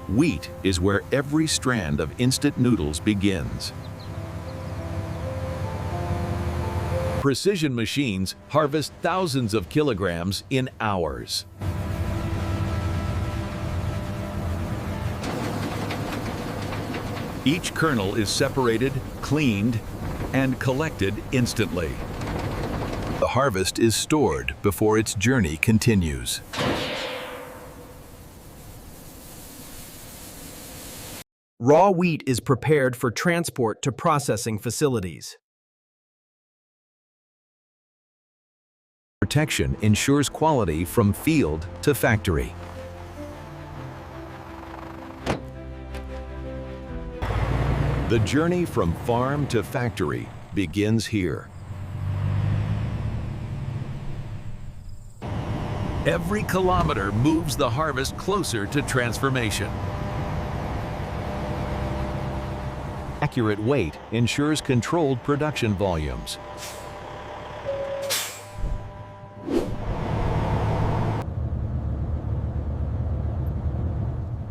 Wheat is where every strand of instant noodles begins. Precision machines harvest thousands of kilograms in hours. Each kernel is separated, cleaned, and collected instantly. The harvest is stored before its journey continues. Raw wheat is prepared for transport to processing facilities. Protection ensures quality from field to factory. The journey from farm to factory begins here. Every kilometer moves the harvest closer to transformation. Accurate weight ensures controlled production volumes.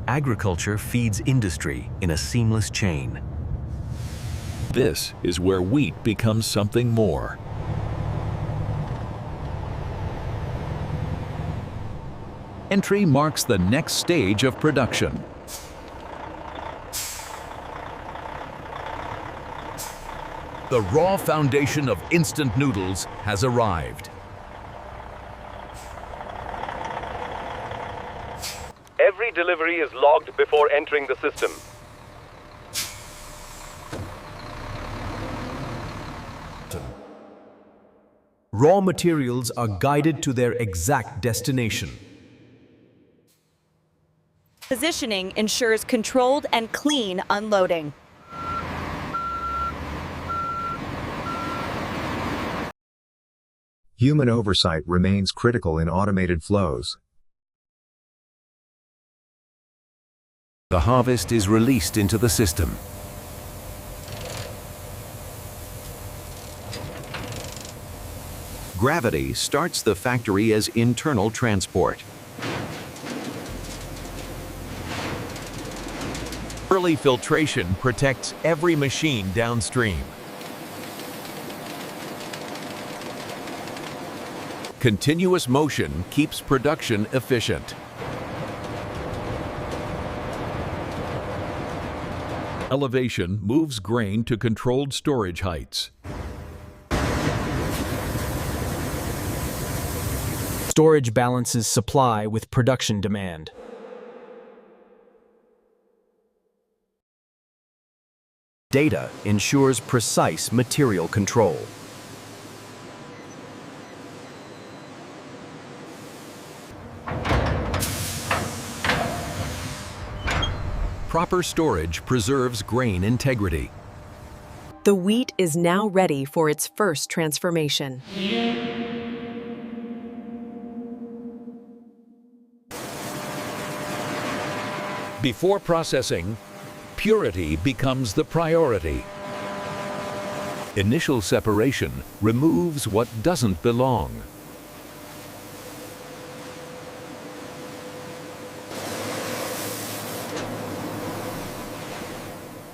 Agriculture feeds industry in a seamless chain. This is where wheat becomes something more. Entry marks the next stage of production. The raw foundation of instant noodles has arrived. Every delivery is logged before entering the system. Raw materials are guided to their exact destination. Positioning ensures controlled and clean unloading. Human oversight remains critical in automated flows. The harvest is released into the system. Gravity starts the factory as internal transport. Early filtration protects every machine downstream. Continuous motion keeps production efficient. Elevation moves grain to controlled storage heights. Storage balances supply with production demand. Data ensures precise material control. Proper storage preserves grain integrity. The wheat is now ready for its first transformation. Before processing, purity becomes the priority. Initial separation removes what doesn't belong.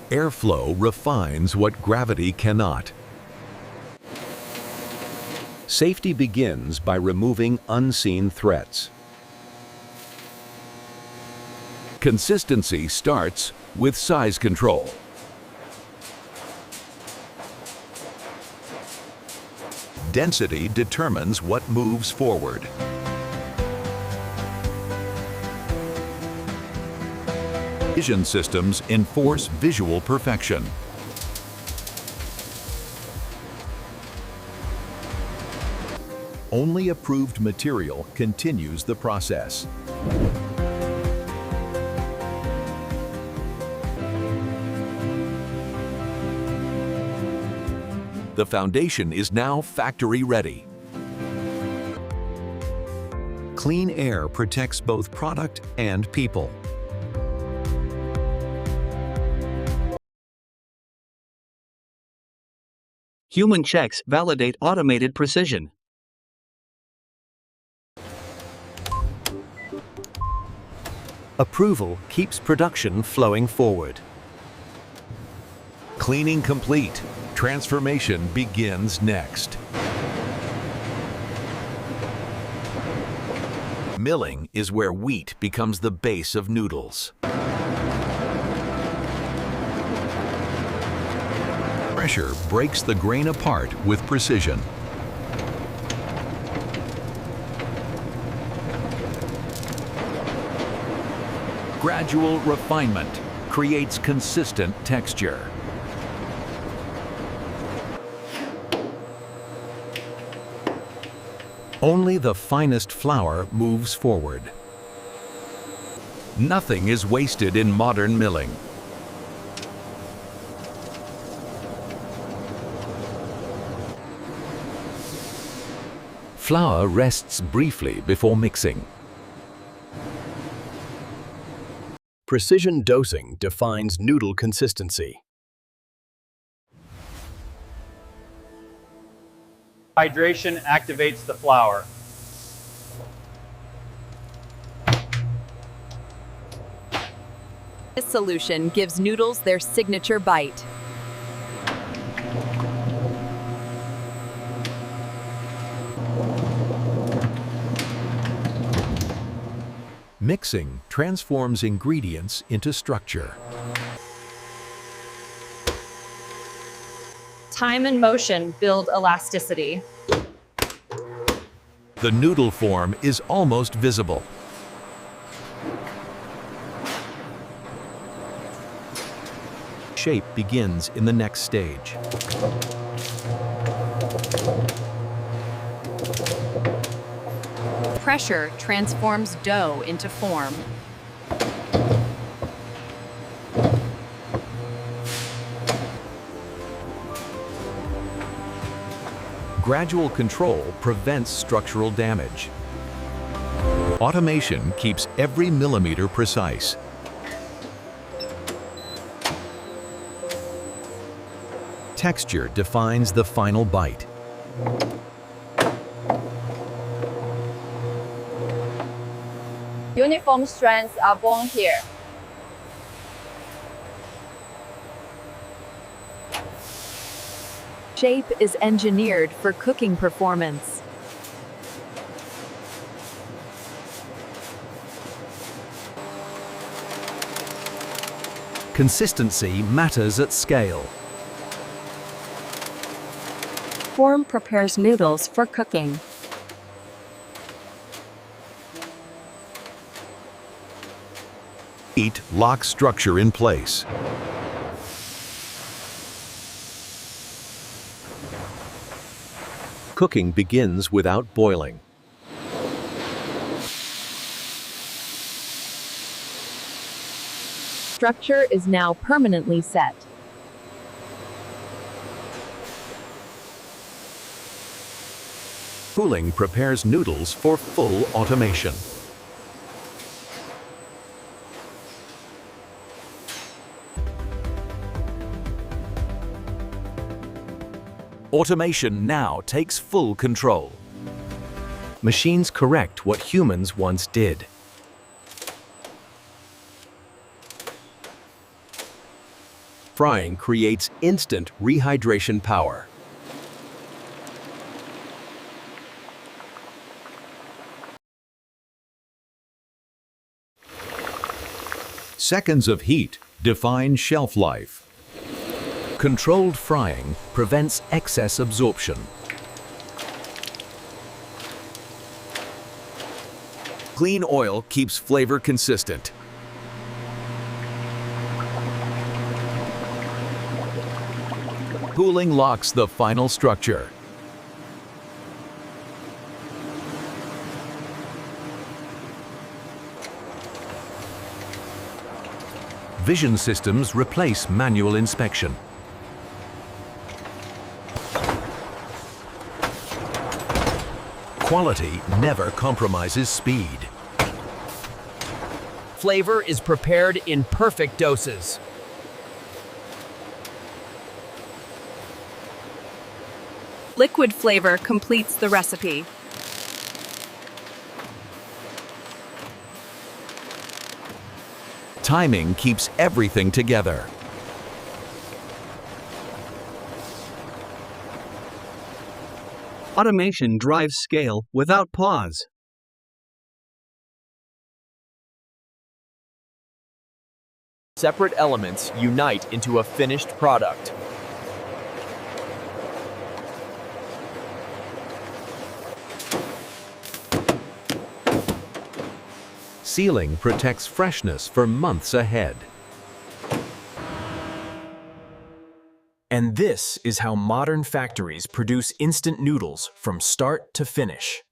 Airflow refines what gravity cannot. Safety begins by removing unseen threats. Consistency starts with size control. Density determines what moves forward. Vision systems enforce visual perfection. Only approved material continues the process. The foundation is now factory ready. Clean air protects both product and people. Human checks validate automated precision. Approval keeps production flowing forward. Cleaning complete. Transformation begins next. Milling is where wheat becomes the base of noodles. Pressure breaks the grain apart with precision. Gradual refinement creates consistent texture. Only the finest flour moves forward. Nothing is wasted in modern milling. Flour rests briefly before mixing. Precision dosing defines noodle consistency. Hydration activates the flour. This solution gives noodles their signature bite. Mixing transforms ingredients into structure. Time and motion build elasticity. The noodle form is almost visible. Shape begins in the next stage. Pressure transforms dough into form. Gradual control prevents structural damage. Automation keeps every millimeter precise. Texture defines the final bite. Uniform strands are born here. Shape is engineered for cooking performance. Consistency matters at scale. Form prepares noodles for cooking. Heat locks structure in place. Cooking begins without boiling. Structure is now permanently set. Cooling prepares noodles for full automation. Automation now takes full control. Machines correct what humans once did. Frying creates instant rehydration power. Seconds of heat define shelf life. Controlled frying prevents excess absorption. Clean oil keeps flavor consistent. Cooling locks the final structure. Vision systems replace manual inspection. Quality never compromises speed. Flavor is prepared in perfect doses. Liquid flavor completes the recipe. Timing keeps everything together. Automation drives scale without pause. Separate elements unite into a finished product. Sealing protects freshness for months ahead. And this is how modern factories produce instant noodles from start to finish.